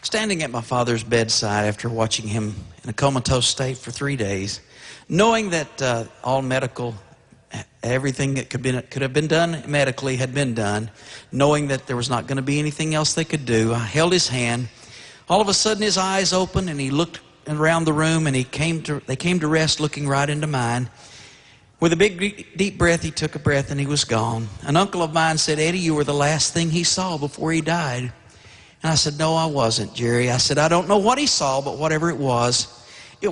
standing at my father's bedside after watching him in a comatose state for 3 days, knowing that all medical, everything that could have been done medically had been done, knowing that there was not going to be anything else they could do, I held his hand. All of a sudden his eyes opened and he looked around the room, and they came to rest looking right into mine. With a big deep breath, he took a breath and he was gone. An uncle of mine said, "Eddie, you were the last thing he saw before he died." And I said, "No, I wasn't, Jerry." I said, "I don't know what he saw, but whatever it was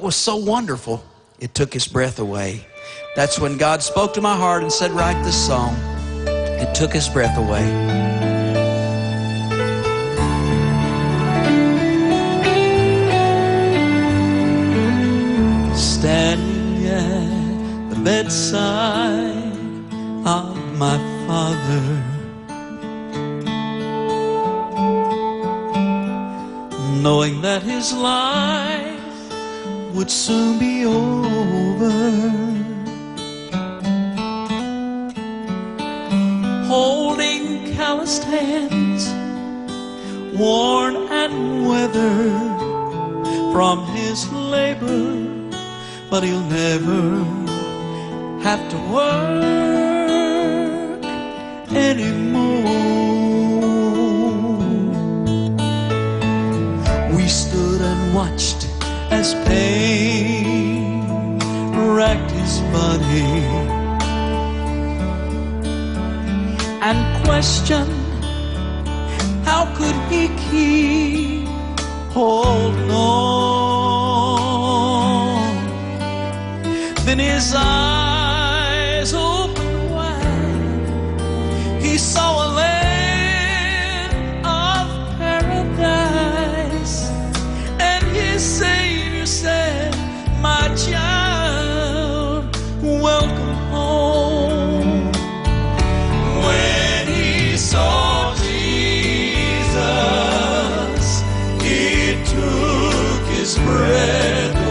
so wonderful, it took his breath away." That's when God spoke to my heart and said, "Write this song." It took his breath away. Standing at the bedside of my father, knowing that his life would soon be over, holding calloused hands, worn and weathered from his labor, but he'll never have to work anymore. We stood and watched as pain racked his body, and questioned how could he keep holding on. Then his eyes opened wide. He saw a land of paradise, and his Savior said, "My child, welcome home." When he saw Jesus, it took his breath away.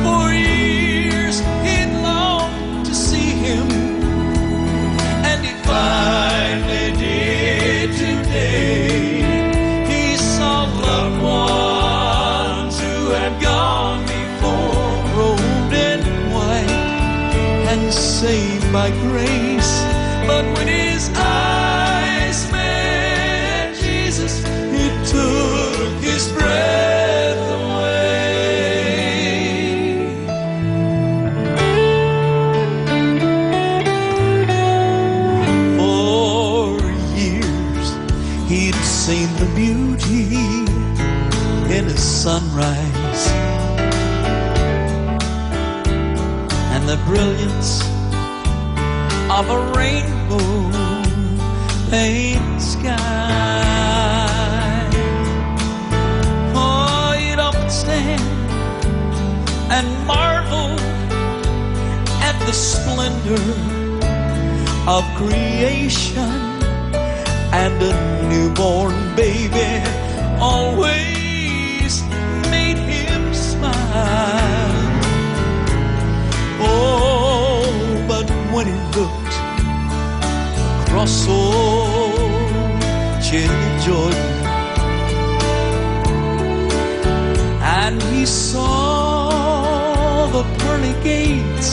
For years he'd longed to see him, and he finally did today. He saw loved ones who had gone before, robed in white and saved by grace. But when his eyes met Jesus, it took his breath away. For years he'd seen the beauty in a sunrise and the brilliance of a rainbow painted sky. Oh, you'd often stand and marvel at the splendor of creation, and a newborn baby always made him smile. Oh, but when he looked across old Chilly Jordan, and he saw the pearly gates